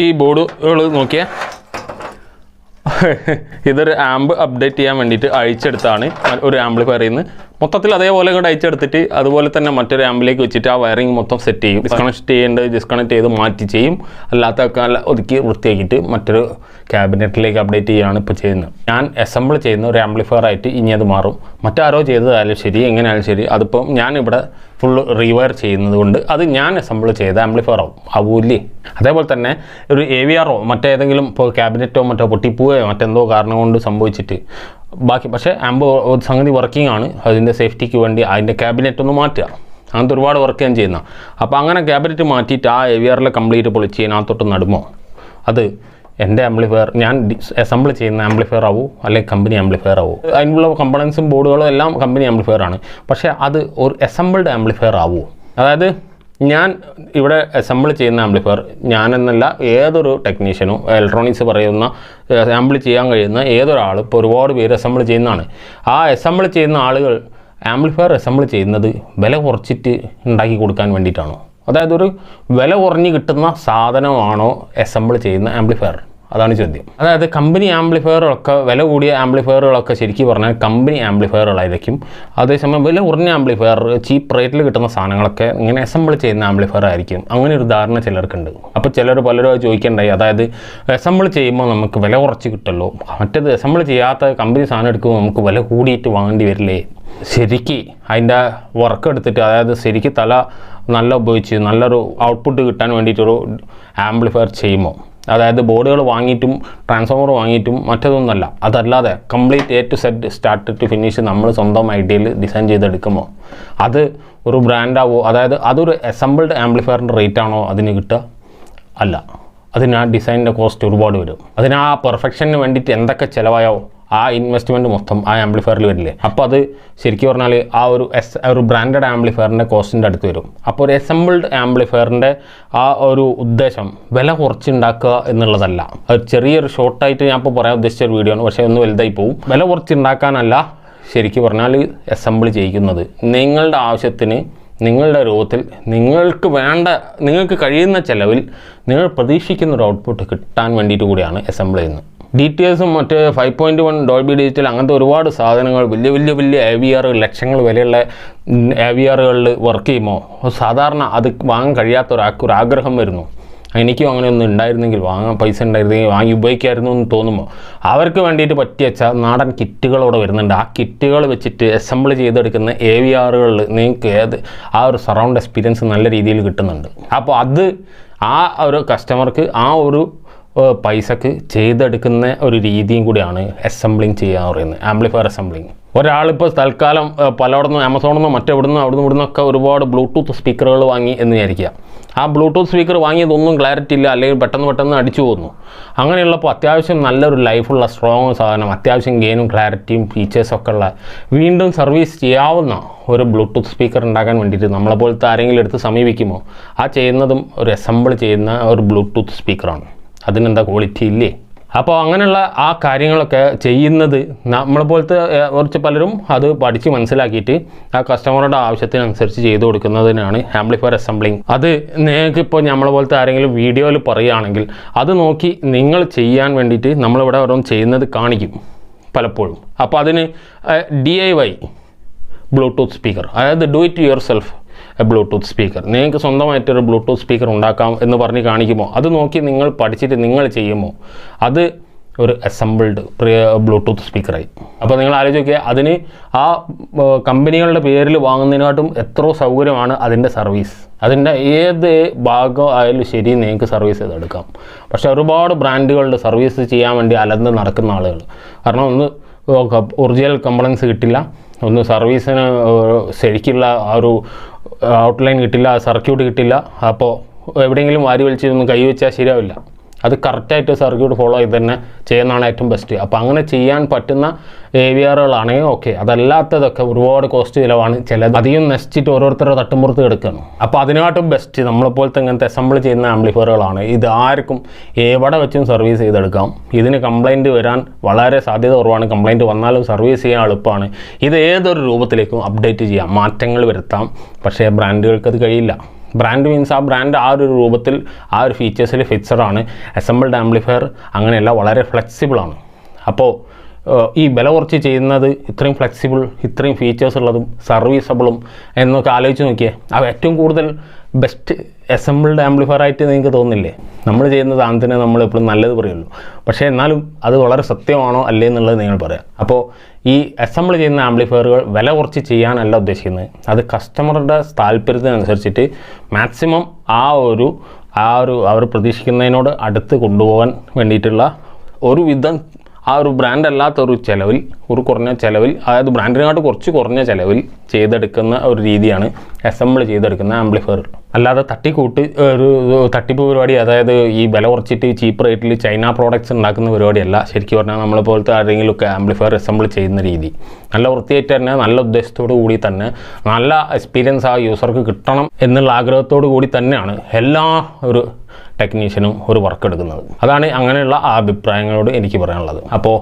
ഈ ബോർഡുകൾ നോക്കിയാൽ ഇതൊരു ആംബ് അപ്ഡേറ്റ് ചെയ്യാൻ വേണ്ടിയിട്ട് അഴിച്ചെടുത്താണ് ഒരു ആംപ്ലിഫയറിൽ നിന്ന് മൊത്തത്തിൽ അതേപോലെ കൂടെ അയച്ചെടുത്തിട്ട് അതുപോലെ തന്നെ മറ്റൊരു ആംബിലേക്ക് വെച്ചിട്ട് ആ വയറിങ് മൊത്തം സെറ്റ് ചെയ്യും. ഡിസ്കണക്ട് ചെയ്യേണ്ടത് ഡിസ്കണക്ട് ചെയ്ത് മാറ്റി ചെയ്യും, അല്ലാത്തൊക്കെ നല്ല ഒതുക്കി വൃത്തിയാക്കിയിട്ട് മറ്റൊരു ക്യാബിനറ്റിലേക്ക് അപ്ഡേറ്റ് ചെയ്യുകയാണ് ഇപ്പോൾ ചെയ്യുന്നത്. ഞാൻ അസംബിൾ ചെയ്യുന്ന ഒരു ആംപ്ലിഫയർ ആയിട്ട് ഇനി അത് മാറും. മറ്റാരോ ചെയ്തതായാലും ശരി, എങ്ങനെയായാലും ശരി, അതിപ്പം ഞാനിവിടെ ഫുള്ള് റീവയർ ചെയ്യുന്നത് കൊണ്ട് അത് ഞാൻ അസംബിൾ ചെയ്ത ആംപ്ലിഫയർ ആവൂല്ലേ. അതേപോലെ തന്നെ ഒരു AVRO മറ്റേതെങ്കിലും ഇപ്പോൾ ക്യാബിനറ്റോ മറ്റോ പൊട്ടിപ്പോവുകയോ മറ്റെന്തോ കാരണം കൊണ്ട് സംഭവിച്ചിട്ട് ബാക്കി പക്ഷേ ആംബ് സംഗതി വർക്കിംഗ് ആണ്, അതിൻ്റെ സേഫ്റ്റിക്ക് വേണ്ടി അതിൻ്റെ ക്യാബിനറ്റ് ഒന്ന് മാറ്റുക, അങ്ങനത്തെ ഒരുപാട് വർക്ക് ഞാൻ ചെയ്യുന്ന. അപ്പോൾ അങ്ങനെ ക്യാബിനറ്റ് മാറ്റിയിട്ട് ആ AVRലെ കംപ്ലീറ്റ് പൊളിച്ച് ഇതിനകത്തോട്ട് നടുമോ, അത് എൻ്റെ ആംപ്ലിഫയർ ഞാൻ അസംബിൾ ചെയ്യുന്ന ആംപ്ലിഫയർ ആവൂ അല്ലെങ്കിൽ കമ്പനി ആംപ്ലിഫയർ ആവൂ. അതിനുള്ള കമ്പണൻസും ബോർഡുകളും എല്ലാം കമ്പനി ആംപ്ലിഫയർ ആണ്, പക്ഷേ അത് ഒരു അസംബിൾഡ് ആംപ്ലിഫയർ ആവൂ. അതായത് ഞാൻ ഇവിടെ അസംബിൾ ചെയ്യുന്ന ആംപ്ലിഫയർ ഞാനെന്നല്ല ഏതൊരു ടെക്നീഷ്യനും ഇലക്ട്രോണിക്സ് പറയുന്ന അസംബിൾ ചെയ്യാൻ കഴിയുന്ന ഏതൊരാൾ ഇപ്പോൾ ഒരുപാട് പേര് അസംബിൾ ചെയ്യുന്നതാണ്. ആ അസംബിൾ ചെയ്യുന്ന ആളുകൾ ആംപ്ലിഫയർ അസംബിൾ ചെയ്യുന്നത് വില കുറച്ചിട്ട് ഉണ്ടാക്കി കൊടുക്കാൻ വേണ്ടിയിട്ടാണോ, അതായത് ഒരു വില കുറഞ്ഞ് കിട്ടുന്ന സാധനമാണോ അസംബിൾ ചെയ്യുന്ന ആംപ്ലിഫയർ, അതാണ് ചോദ്യം. അതായത് കമ്പനി ആംപ്ലിഫയറുകളൊക്കെ വില കൂടിയ ആംപ്ലിഫയറുകളൊക്കെ ശരിക്കും പറഞ്ഞാൽ കമ്പനി ആംപ്ലിഫയറുകളായിരിക്കും. അതേസമയം വില കുറഞ്ഞ ആംപ്ലിഫയർ ചീപ്പ് റേറ്റിൽ കിട്ടുന്ന സാധനങ്ങളൊക്കെ ഇങ്ങനെ അസംബിൾ ചെയ്യുന്ന ആംപ്ലിഫയർ ആയിരിക്കും. അങ്ങനെ ഒരു ധാരണ ചിലർക്കുണ്ട്. അപ്പോൾ പലരും ചോദിക്കണ്ടായി, അതായത് അസംബിൾ ചെയ്യുമ്പോൾ നമുക്ക് വില കുറച്ച് കിട്ടുമല്ലോ, മറ്റേത് അസംബിൾ ചെയ്യാത്ത കമ്പനി സാധനം എടുക്കുമ്പോൾ നമുക്ക് വില കൂടിയിട്ട് വാങ്ങേണ്ടി വരില്ലേ. ശരിക്ക് അതിൻ്റെ വർക്ക് എടുത്തിട്ട്, അതായത് ശരിക്ക് തല നല്ല ഉപയോഗിച്ച് നല്ലൊരു ഔട്ട്പുട്ട് കിട്ടാൻ വേണ്ടിയിട്ടൊരു ആംപ്ലിഫയർ ചെയ്യുമ്പോൾ, അതായത് ബോർഡുകൾ വാങ്ങിയിട്ടും ട്രാൻസ്ഫോമർ വാങ്ങിയിട്ടും മറ്റതൊന്നുമല്ല, അതല്ലാതെ complete A to Z start to finish നമ്മൾ സ്വന്തം ഐഡിയയിൽ ഡിസൈൻ ചെയ്തെടുക്കുമ്പോൾ അത് ഒരു ബ്രാൻഡാവോ, അതായത് അതൊരു അസംബിൾഡ് ആംപ്ലിഫയറിൻ്റെ റേറ്റാണോ അതിന് കിട്ടുക? അല്ല, അതിന് ആ ഡിസൈനിൻ്റെ കോസ്റ്റ് ഒരുപാട് വരും. അതിന് ആ പെർഫെക്ഷന് വേണ്ടിയിട്ട് എന്തൊക്കെ ചിലവായോ ആ ഇൻവെസ്റ്റ്മെൻറ്റ് മൊത്തം ആ ആംപ്ലിഫയറിൽ വരില്ലേ. അപ്പോൾ അത് ശരിക്കും പറഞ്ഞാൽ ആ ഒരു ബ്രാൻഡഡ് ആംപ്ലിഫയറിൻ്റെ കോസ്റ്റിൻ്റെ അടുത്ത് വരും. അപ്പോൾ ഒരു അസംബിൾഡ് ആംപ്ലിഫയറിൻ്റെ ആ ഒരു ഉദ്ദേശം വില കുറച്ചുണ്ടാക്കുക എന്നുള്ളതല്ല. അത് ചെറിയൊരു ഷോർട്ടായിട്ട് ഞാൻ ഇപ്പോൾ പറയാൻ ഉദ്ദേശിച്ച ഒരു വീഡിയോ ആണ്, പക്ഷേ ഒന്ന് വലുതായി പോകും. വില കുറച്ചുണ്ടാക്കാനല്ല ശരിക്കും പറഞ്ഞാൽ അസംബിൾ ചെയ്യിക്കുന്നത്. നിങ്ങളുടെ ആവശ്യത്തിന്, നിങ്ങളുടെ രൂപത്തിൽ, നിങ്ങൾക്ക് കഴിയുന്ന ചിലവിൽ നിങ്ങൾ പ്രതീക്ഷിക്കുന്ന ഒരു ഔട്ട്പുട്ട് കിട്ടാൻ വേണ്ടിയിട്ട് കൂടിയാണ് അസംബിൾ ചെയ്യുന്നത്. DTSും മറ്റ് 5.1 ഡോൾബി ഡിജിറ്റൽ അങ്ങനത്തെ ഒരുപാട് സാധനങ്ങൾ വലിയ AVR ലക്ഷങ്ങൾ വിലയുള്ള AVRകളിൽ വർക്ക് ചെയ്യുമ്പോൾ സാധാരണ അത് വാങ്ങാൻ കഴിയാത്ത ഒരു ആഗ്രഹം വരുന്നു. എനിക്കും അങ്ങനെ ഒന്നും ഉണ്ടായിരുന്നെങ്കിൽ, വാങ്ങാൻ പൈസ ഉണ്ടായിരുന്നെങ്കിൽ വാങ്ങി ഉപയോഗിക്കായിരുന്നു എന്ന് തോന്നുമ്പോൾ അവർക്ക് വേണ്ടിയിട്ട് പറ്റി വെച്ചാൽ നാടൻ കിറ്റുകളോടെ വരുന്നുണ്ട്. ആ കിറ്റുകൾ വെച്ചിട്ട് അസംബിൾ ചെയ്തെടുക്കുന്ന AVRകളിൽ നിങ്ങൾക്ക് ആ ഒരു സറൗണ്ട് എക്സ്പീരിയൻസ് നല്ല രീതിയിൽ കിട്ടുന്നുണ്ട്. അപ്പോൾ അത് ആ ഒരു കസ്റ്റമർക്ക് ആ ഒരു പൈസക്ക് ചെയ്തെടുക്കുന്ന ഒരു രീതിയും കൂടിയാണ് അസംബ്ലിങ് ചെയ്യാന്ന് പറയുന്നത്, ആംപ്ലിഫയർ അസംബ്ലിങ്. ഒരാളിപ്പോൾ തൽക്കാലം പലയിടത്തും ആമസോണിൽ നിന്നോ മറ്റെവിടുന്നോ ഇവിടുന്നൊക്കെ ഒരുപാട് ബ്ലൂടൂത്ത് സ്പീക്കറുകൾ വാങ്ങി എന്ന് വിചാരിക്കുക. ആ ബ്ലൂടൂത്ത് സ്പീക്കർ വാങ്ങിയതൊന്നും ക്ലാരിറ്റി ഇല്ല, അല്ലെങ്കിൽ പെട്ടെന്ന് അടിച്ചു പോകുന്നു. അങ്ങനെയുള്ളപ്പോൾ അത്യാവശ്യം നല്ലൊരു ലൈഫുള്ള സ്ട്രോങ് സാധനം, അത്യാവശ്യം ഗെയിനും ക്ലാരിറ്റിയും ഫീച്ചേഴ്സൊക്കെ ഉള്ള വീണ്ടും സർവീസ് ചെയ്യാവുന്ന ഒരു ബ്ലൂടൂത്ത് സ്പീക്കർ ഉണ്ടാക്കാൻ വേണ്ടിയിട്ട് നമ്മളെപ്പോലത്തെ ആരെങ്കിലും എടുത്ത് സമീപിക്കുമോ ആ ചെയ്യുന്നതും ഒരു അസംബിൾ ചെയ്യുന്ന ഒരു ബ്ലൂടൂത്ത് സ്പീക്കറാണ്. അതിനെന്താ ക്വാളിറ്റി ഇല്ലേ? അപ്പോൾ അങ്ങനെയുള്ള ആ കാര്യങ്ങളൊക്കെ ചെയ്യുന്നത് നമ്മളെപ്പോലത്തെ കുറച്ച് പലരും അത് പഠിച്ച് മനസ്സിലാക്കിയിട്ട് ആ കസ്റ്റമറുടെ ആവശ്യത്തിനനുസരിച്ച് ചെയ്തു കൊടുക്കുന്നതിനാണ് ആംപ്ലിഫയർ അസംബ്ലിങ്. അത് നിങ്ങൾക്കിപ്പോൾ നമ്മളെപ്പോലത്തെ ആരെങ്കിലും വീഡിയോയിൽ പറയുകയാണെങ്കിൽ അത് നോക്കി നിങ്ങൾ ചെയ്യാൻ വേണ്ടിയിട്ട് നമ്മളിവിടെ ഓരോന്ന് ചെയ്യുന്നത് കാണിക്കും പലപ്പോഴും. അപ്പോൾ അതിന് DIY ബ്ലൂടൂത്ത് സ്പീക്കർ, അതായത് do it your self Bluetooth speaker, നിങ്ങൾക്ക് സ്വന്തമായിട്ടൊരു ബ്ലൂടൂത്ത് സ്പീക്കർ ഉണ്ടാക്കാം എന്ന് പറഞ്ഞ് കാണിക്കുമോ, അത് നോക്കി നിങ്ങൾ പഠിച്ചിട്ട് നിങ്ങൾ ചെയ്യുമോ അത് ഒരു അസംബിൾഡ് ബ്ലൂടൂത്ത് സ്പീക്കറായി. അപ്പോൾ നിങ്ങൾ ആലോചിക്കുക, അതിന് ആ കമ്പനികളുടെ പേരിൽ വാങ്ങുന്നതിനായിട്ടും എത്രയോ സൗകര്യമാണ് അതിൻ്റെ സർവീസ്. അതിൻ്റെ ഏത് ഭാഗം ആയാലും ശരി നിങ്ങൾക്ക് സർവീസ് ചെയ്തെടുക്കാം. പക്ഷേ ഒരുപാട് ബ്രാൻഡുകളുടെ സർവീസ് ചെയ്യാൻ വേണ്ടി അലന്ന് നടക്കുന്ന ആളുകൾ, കാരണം ഒന്ന് ഒറിജിനൽ കമ്പണൻസ് കിട്ടില്ല, ഒന്ന് സർവീസിന് ശരിക്കുള്ള ആ ഒരു ഔട്ട്ലൈൻ കിട്ടില്ല, സർക്യൂട്ട് കിട്ടില്ല. അപ്പോൾ എവിടെയെങ്കിലും വാരി വലിച്ചൊന്നും കൈവച്ചാൽ ശരിയാവില്ല. അത് കറക്റ്റായിട്ട് സർക്യൂട്ട് ഫോളോ ചെയ്ത് തന്നെ ചെയ്യുന്നതാണ് ഏറ്റവും ബെസ്റ്റ്. അപ്പോൾ അങ്ങനെ ചെയ്യാൻ പറ്റുന്ന AVRകളാണെങ്കിൽ ഓക്കെ. അതല്ലാത്തതൊക്കെ ഒരുപാട് കോസ്റ്റ് ചിലവാണ്, ചിലത് അധികം നശിച്ചിട്ട് ഓരോരുത്തരുടെ തട്ടുമ്പുറത്ത് കിടക്കുകയാണ്. അപ്പോൾ അതിനായിട്ടും ബെസ്റ്റ് നമ്മളെപ്പോലത്തെ ഇങ്ങനത്തെ അസംബിൾ ചെയ്യുന്ന ആംപ്ലിഫയറുകളാണ്. ഇത് ആർക്കും എവിടെ വെച്ചും സർവീസ് ചെയ്തെടുക്കാം. ഇതിന് കംപ്ലൈൻറ്റ് വരാൻ വളരെ സാധ്യത കുറവാണ്. കംപ്ലൈൻറ്റ് വന്നാലും സർവീസ് ചെയ്യാൻ എളുപ്പമാണ്. ഇത് ഏതൊരു രൂപത്തിലേക്കും അപ്ഡേറ്റ് ചെയ്യാം, മാറ്റങ്ങൾ വരുത്താം. പക്ഷേ ബ്രാൻഡുകൾക്ക് അത് കഴിയില്ല. ബ്രാൻഡ് മീൻസ് ആ ബ്രാൻഡ് ആ ഒരു രൂപത്തിൽ ആ ഒരു ഫീച്ചേഴ്സിൽ ഫിക്സഡാണ്. അസംബിൾഡ് ആംപ്ലിഫയർ അങ്ങനെയല്ല, വളരെ ഫ്ലെക്സിബിളാണ്. അപ്പോൾ ഈ വില കുറച്ച് ചെയ്യുന്നത് ഇത്രയും ഫ്ലെക്സിബിൾ, ഇത്രയും ഫീച്ചേഴ്സ് ഉള്ളതും സർവീസബിളും എന്നൊക്കെ ആലോചിച്ച് നോക്കിയേ. അത് ഏറ്റവും കൂടുതൽ ബെസ്റ്റ് അസംബിൾഡ് ആംപ്ലിഫയർ ആയിട്ട് നിങ്ങൾക്ക് തോന്നില്ലേ? നമ്മൾ ചെയ്യുന്ന സാധനത്തിന് നമ്മൾ എപ്പോഴും നല്ലത് പറയുള്ളൂ, പക്ഷേ എന്നാലും അത് വളരെ സത്യമാണോ അല്ലേ എന്നുള്ളത് നിങ്ങൾ പറയാം. അപ്പോൾ ഈ അസംബിൾ ചെയ്യുന്ന ആംപ്ലിഫയറുകൾ വില കുറച്ച് ചെയ്യാനല്ല ഉദ്ദേശിക്കുന്നത്, അത് കസ്റ്റമറുടെ താല്പര്യത്തിനനുസരിച്ചിട്ട് മാക്സിമം ആ ഒരു അവർ പ്രതീക്ഷിക്കുന്നതിനോട് അടുത്ത് കൊണ്ടുപോകാൻ വേണ്ടിയിട്ടുള്ള ഒരു വിധം ആ ഒരു ബ്രാൻഡ് അല്ലാത്തൊരു ചിലവിൽ, ഒരു കുറഞ്ഞ ചിലവിൽ, അതായത് ബ്രാൻഡിനെക്കാട്ട് കുറച്ച് കുറഞ്ഞ ചിലവിൽ ചെയ്തെടുക്കുന്ന ഒരു രീതിയാണ് അസംബിൾ ചെയ്തെടുക്കുന്ന ആംപ്ലിഫയർ. അല്ലാതെ ഒരു തട്ടിപ്പ് പരിപാടി, അതായത് ഈ വില കുറച്ചിട്ട് ചീപ്പ് റേറ്റിൽ ചൈന പ്രോഡക്റ്റ്സ് ഉണ്ടാക്കുന്ന പരിപാടിയല്ല. ശരിക്കും പറഞ്ഞാൽ നമ്മളെപ്പോലത്തെ ആരെങ്കിലുമൊക്കെ ആംപ്ലിഫയർ അസംബിൾ ചെയ്യുന്ന രീതി നല്ല വൃത്തിയായിട്ട് തന്നെ, നല്ല ഉദ്ദേശത്തോടു കൂടി തന്നെ, നല്ല എക്സ്പീരിയൻസ് ആ യൂസർക്ക് കിട്ടണം എന്നുള്ള ആഗ്രഹത്തോടു കൂടി തന്നെയാണ് എല്ലാ ഒരു ടെക്നീഷ്യനും ഒരു വർക്ക് എടുക്കുന്നത്. അതാണ് അങ്ങനെയുള്ള ആ അഭിപ്രായങ്ങളോട് എനിക്ക് പറയാനുള്ളത്. അപ്പോൾ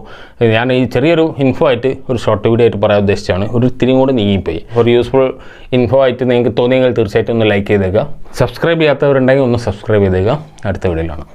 ഞാൻ ഈ ചെറിയൊരു ഇൻഫോ ആയിട്ട് ഒരു ഷോർട്ട് വീഡിയോ ആയിട്ട് പറയാൻ ഉദ്ദേശിച്ചാണ്. ഒരു ഇത്തിരി കൂടി നീങ്ങിപ്പോയി. ഒരു യൂസ്ഫുൾ ഇൻഫോ ആയിട്ട് നിങ്ങൾക്ക് തോന്നിയെങ്കിൽ തീർച്ചയായിട്ടും ഒന്ന് ലൈക്ക് ചെയ്തേക്കുക. സബ്സ്ക്രൈബ് ചെയ്യാത്തവരുണ്ടെങ്കിൽ ഒന്ന് സബ്സ്ക്രൈബ് ചെയ്തേക്കുക. അടുത്ത വീഡിയോയിലാണ്.